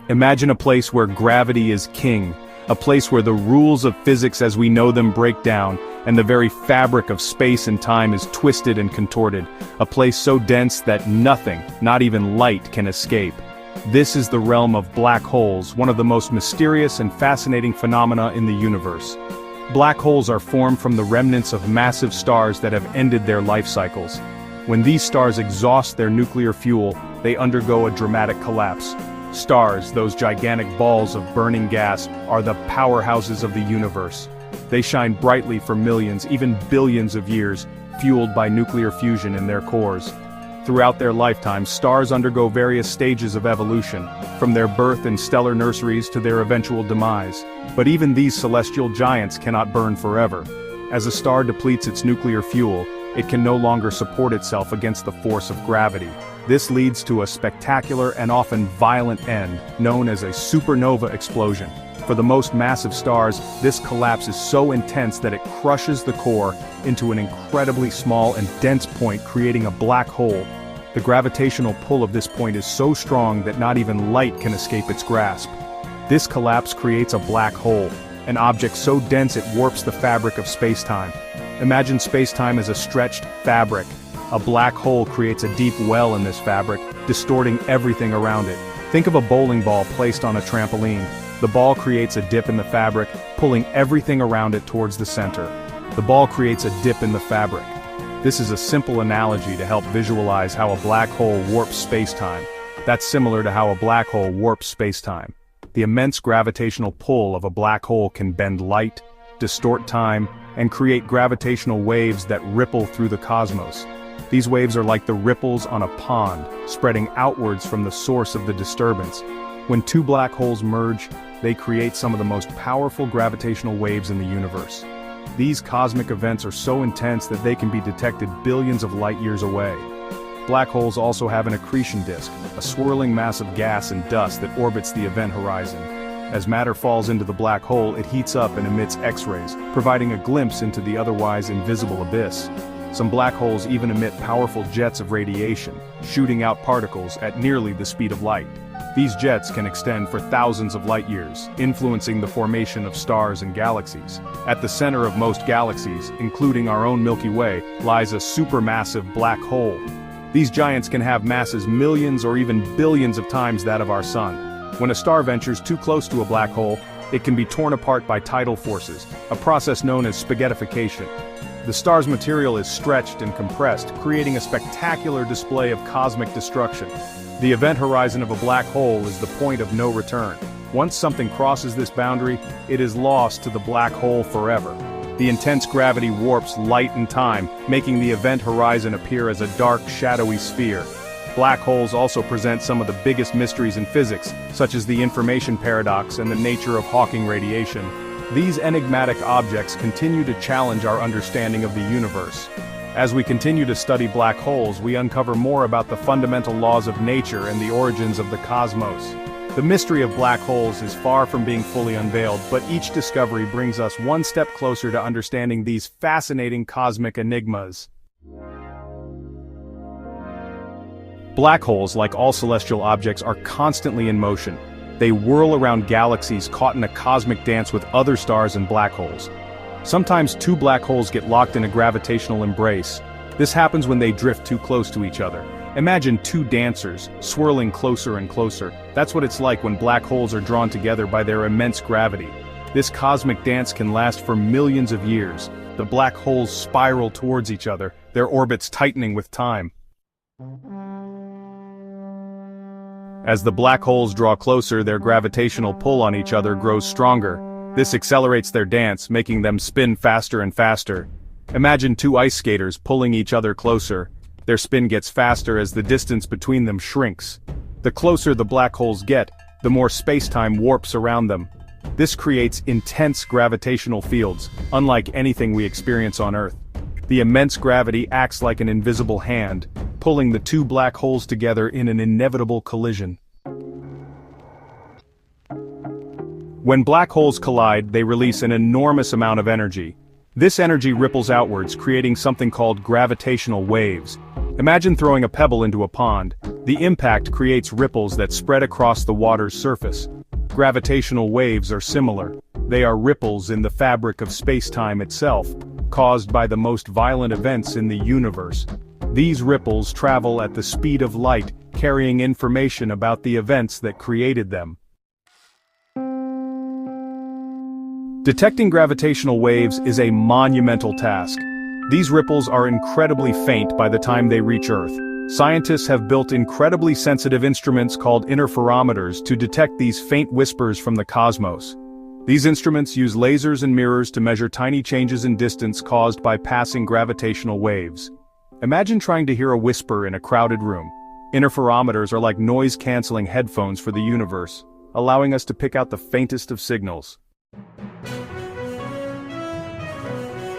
Imagine a place where gravity is king, a place where the rules of physics as we know them break down, and the very fabric of space and time is twisted and contorted, a place so dense that nothing, not even light, can escape. This is the realm of black holes, one of the most mysterious and fascinating phenomena in the universe. Black holes are formed from the remnants of massive stars that have ended their life cycles. When these stars exhaust their nuclear fuel, they undergo a dramatic collapse. Stars, those gigantic balls of burning gas, are the powerhouses of the universe. They shine brightly for millions, even billions of years, fueled by nuclear fusion in their cores. Throughout their lifetimes, stars undergo various stages of evolution, from their birth in stellar nurseries to their eventual demise. But even these celestial giants cannot burn forever. As a star depletes its nuclear fuel, it can no longer support itself against the force of gravity. This leads to a spectacular and often violent end, known as a supernova explosion. For the most massive stars, this collapse is so intense that it crushes the core into an incredibly small and dense point, creating a black hole. The gravitational pull of this point is so strong that not even light can escape its grasp. This collapse creates a black hole, an object so dense it warps the fabric of spacetime. Imagine spacetime as a stretched fabric. A black hole creates a deep well in this fabric, distorting everything around it. Think of a bowling ball placed on a trampoline. The ball creates a dip in the fabric, pulling everything around it towards the center. The ball creates a dip in the fabric. This is a simple analogy to help visualize how a black hole warps spacetime. That's similar to how a black hole warps spacetime. The immense gravitational pull of a black hole can bend light, distort time, and create gravitational waves that ripple through the cosmos. These waves are like the ripples on a pond, spreading outwards from the source of the disturbance. When two black holes merge, they create some of the most powerful gravitational waves in the universe. These cosmic events are so intense that they can be detected billions of light years away. Black holes also have an accretion disk, a swirling mass of gas and dust that orbits the event horizon. As matter falls into the black hole, it heats up and emits X-rays, providing a glimpse into the otherwise invisible abyss. Some black holes even emit powerful jets of radiation, shooting out particles at nearly the speed of light. These jets can extend for thousands of light years, influencing the formation of stars and galaxies. At the center of most galaxies, including our own Milky Way, lies a supermassive black hole. These giants can have masses millions or even billions of times that of our Sun. When a star ventures too close to a black hole, it can be torn apart by tidal forces, a process known as spaghettification. The star's material is stretched and compressed, creating a spectacular display of cosmic destruction. The event horizon of a black hole is the point of no return. Once something crosses this boundary, it is lost to the black hole forever. The intense gravity warps light and time, making the event horizon appear as a dark, shadowy sphere. Black holes also present some of the biggest mysteries in physics, such as the information paradox and the nature of Hawking radiation. These enigmatic objects continue to challenge our understanding of the universe. As we continue to study black holes, we uncover more about the fundamental laws of nature and the origins of the cosmos. The mystery of black holes is far from being fully unveiled, but each discovery brings us one step closer to understanding these fascinating cosmic enigmas. Black holes, like all celestial objects, are constantly in motion. They whirl around galaxies caught in a cosmic dance with other stars and black holes. Sometimes two black holes get locked in a gravitational embrace. This happens when they drift too close to each other. Imagine two dancers, swirling closer and closer. That's what it's like when black holes are drawn together by their immense gravity. This cosmic dance can last for millions of years. The black holes spiral towards each other, their orbits tightening with time. As the black holes draw closer, their gravitational pull on each other grows stronger. This accelerates their dance, making them spin faster and faster. Imagine two ice skaters pulling each other closer. Their spin gets faster as the distance between them shrinks. The closer the black holes get, the more space-time warps around them. This creates intense gravitational fields, unlike anything we experience on Earth. The immense gravity acts like an invisible hand, pulling the two black holes together in an inevitable collision. When black holes collide, they release an enormous amount of energy. This energy ripples outwards, creating something called gravitational waves. Imagine throwing a pebble into a pond. The impact creates ripples that spread across the water's surface. Gravitational waves are similar. They are ripples in the fabric of spacetime itself, caused by the most violent events in the universe. These ripples travel at the speed of light, carrying information about the events that created them. Detecting gravitational waves is a monumental task. These ripples are incredibly faint by the time they reach Earth. Scientists have built incredibly sensitive instruments called interferometers to detect these faint whispers from the cosmos. These instruments use lasers and mirrors to measure tiny changes in distance caused by passing gravitational waves. Imagine trying to hear a whisper in a crowded room. Interferometers are like noise-canceling headphones for the universe, allowing us to pick out the faintest of signals.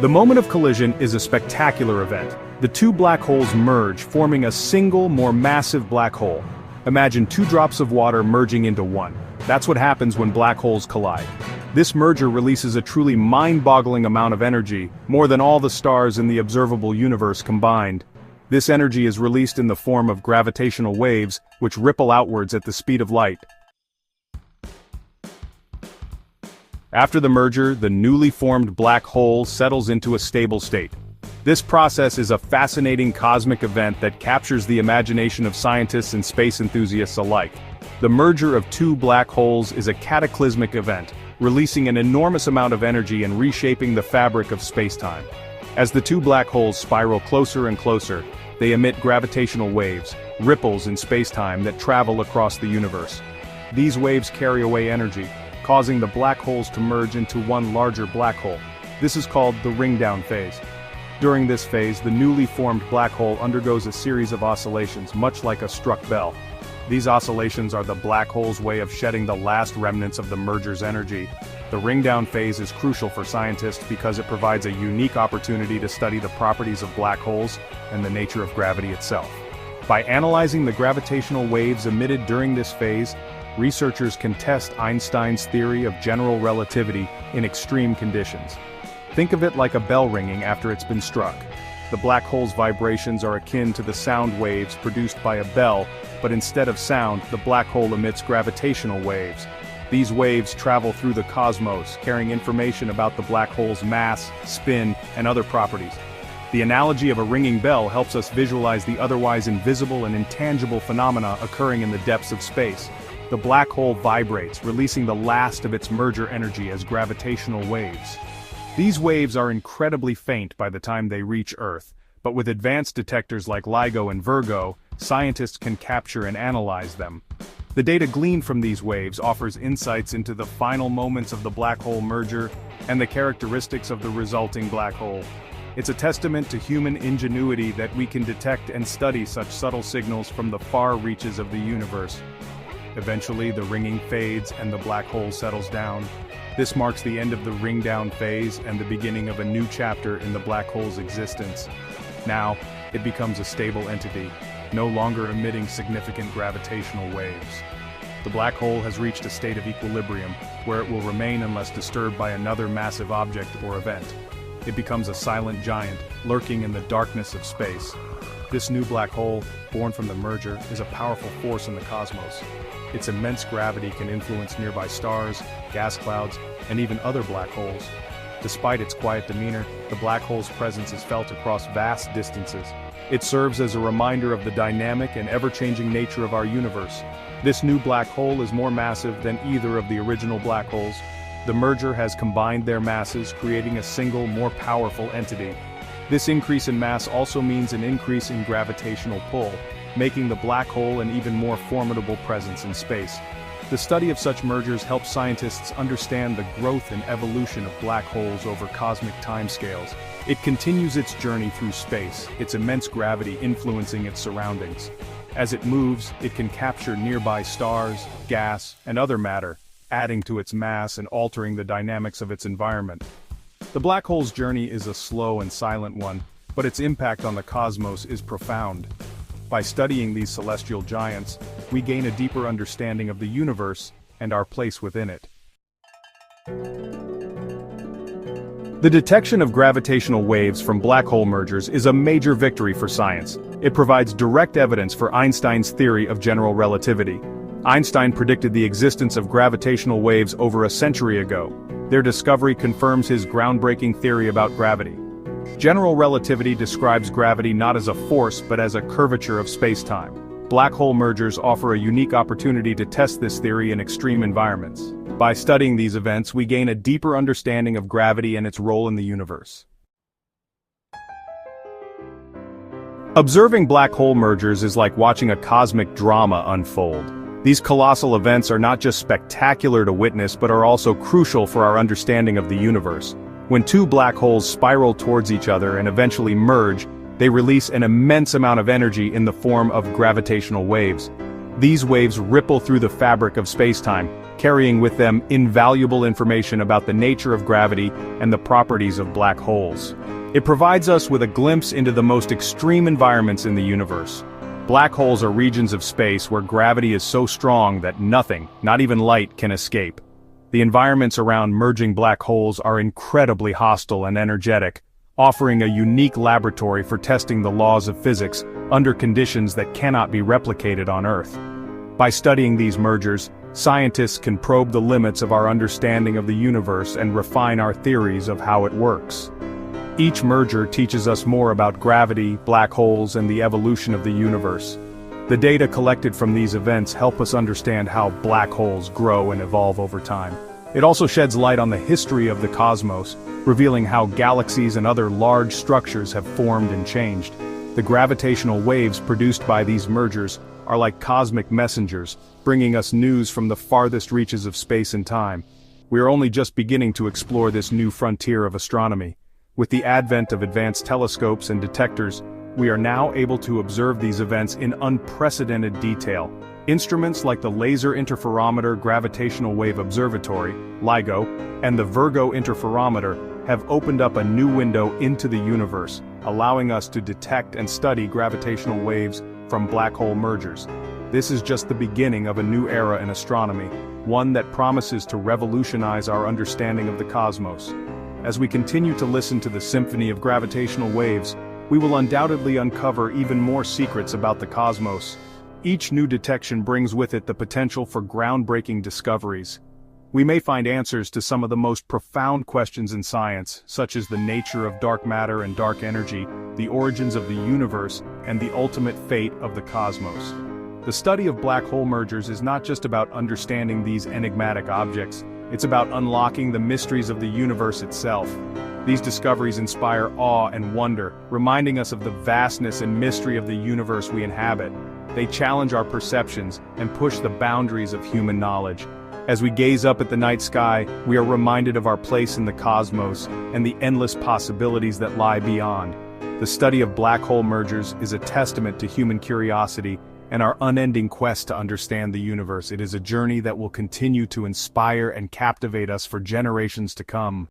The moment of collision is a spectacular event. The two black holes merge, forming a single, more massive black hole. Imagine two drops of water merging into one. That's what happens when black holes collide. This merger releases a truly mind-boggling amount of energy, more than all the stars in the observable universe combined. This energy is released in the form of gravitational waves, which ripple outwards at the speed of light. After the merger, the newly formed black hole settles into a stable state. This process is a fascinating cosmic event that captures the imagination of scientists and space enthusiasts alike. The merger of two black holes is a cataclysmic event, releasing an enormous amount of energy and reshaping the fabric of spacetime. As the two black holes spiral closer and closer, they emit gravitational waves, ripples in spacetime that travel across the universe. These waves carry away energy, causing the black holes to merge into one larger black hole. This is called the ringdown phase. During this phase, the newly formed black hole undergoes a series of oscillations, much like a struck bell. These oscillations are the black hole's way of shedding the last remnants of the merger's energy. The ringdown phase is crucial for scientists because it provides a unique opportunity to study the properties of black holes and the nature of gravity itself. By analyzing the gravitational waves emitted during this phase, researchers can test Einstein's theory of general relativity in extreme conditions. Think of it like a bell ringing after it's been struck. The black hole's vibrations are akin to the sound waves produced by a bell, but instead of sound, the black hole emits gravitational waves. These waves travel through the cosmos, carrying information about the black hole's mass, spin, and other properties. The analogy of a ringing bell helps us visualize the otherwise invisible and intangible phenomena occurring in the depths of space. The black hole vibrates, releasing the last of its merger energy as gravitational waves. These waves are incredibly faint by the time they reach Earth, but with advanced detectors like LIGO and Virgo, scientists can capture and analyze them. The data gleaned from these waves offers insights into the final moments of the black hole merger and the characteristics of the resulting black hole. It's a testament to human ingenuity that we can detect and study such subtle signals from the far reaches of the universe. Eventually, the ringing fades and the black hole settles down. This marks the end of the ringdown phase and the beginning of a new chapter in the black hole's existence. Now, it becomes a stable entity, no longer emitting significant gravitational waves. The black hole has reached a state of equilibrium, where it will remain unless disturbed by another massive object or event. It becomes a silent giant, lurking in the darkness of space. This new black hole, born from the merger, is a powerful force in the cosmos. Its immense gravity can influence nearby stars, gas clouds, and even other black holes. Despite its quiet demeanor, the black hole's presence is felt across vast distances. It serves as a reminder of the dynamic and ever-changing nature of our universe. This new black hole is more massive than either of the original black holes. The merger has combined their masses, creating a single, more powerful entity. This increase in mass also means an increase in gravitational pull, making the black hole an even more formidable presence in space. The study of such mergers helps scientists understand the growth and evolution of black holes over cosmic timescales. It continues its journey through space, its immense gravity influencing its surroundings. As it moves, it can capture nearby stars, gas, and other matter, adding to its mass and altering the dynamics of its environment. The black hole's journey is a slow and silent one, but its impact on the cosmos is profound. By studying these celestial giants, we gain a deeper understanding of the universe and our place within it. The detection of gravitational waves from black hole mergers is a major victory for science. It provides direct evidence for Einstein's theory of general relativity. Einstein predicted the existence of gravitational waves over a century ago. Their discovery confirms his groundbreaking theory about gravity. General relativity describes gravity not as a force but as a curvature of spacetime. Black hole mergers offer a unique opportunity to test this theory in extreme environments. By studying these events, we gain a deeper understanding of gravity and its role in the universe. Observing black hole mergers is like watching a cosmic drama unfold. These colossal events are not just spectacular to witness but are also crucial for our understanding of the universe. When two black holes spiral towards each other and eventually merge, they release an immense amount of energy in the form of gravitational waves. These waves ripple through the fabric of spacetime, carrying with them invaluable information about the nature of gravity and the properties of black holes. It provides us with a glimpse into the most extreme environments in the universe. Black holes are regions of space where gravity is so strong that nothing, not even light, can escape. The environments around merging black holes are incredibly hostile and energetic, offering a unique laboratory for testing the laws of physics under conditions that cannot be replicated on Earth. By studying these mergers, scientists can probe the limits of our understanding of the universe and refine our theories of how it works. Each merger teaches us more about gravity, black holes, and the evolution of the universe. The data collected from these events help us understand how black holes grow and evolve over time. It also sheds light on the history of the cosmos, revealing how galaxies and other large structures have formed and changed. The gravitational waves produced by these mergers are like cosmic messengers, bringing us news from the farthest reaches of space and time. We are only just beginning to explore this new frontier of astronomy. With the advent of advanced telescopes and detectors, we are now able to observe these events in unprecedented detail. Instruments like the Laser Interferometer Gravitational Wave Observatory, LIGO, and the Virgo Interferometer have opened up a new window into the universe, allowing us to detect and study gravitational waves from black hole mergers. This is just the beginning of a new era in astronomy, one that promises to revolutionize our understanding of the cosmos. As we continue to listen to the symphony of gravitational waves, we will undoubtedly uncover even more secrets about the cosmos. Each new detection brings with it the potential for groundbreaking discoveries. We may find answers to some of the most profound questions in science, such as the nature of dark matter and dark energy, the origins of the universe, and the ultimate fate of the cosmos. The study of black hole mergers is not just about understanding these enigmatic objects, it's about unlocking the mysteries of the universe itself. These discoveries inspire awe and wonder, reminding us of the vastness and mystery of the universe we inhabit. They challenge our perceptions and push the boundaries of human knowledge. As we gaze up at the night sky, we are reminded of our place in the cosmos and the endless possibilities that lie beyond. The study of black hole mergers is a testament to human curiosity and our unending quest to understand the universe. It is a journey that will continue to inspire and captivate us for generations to come.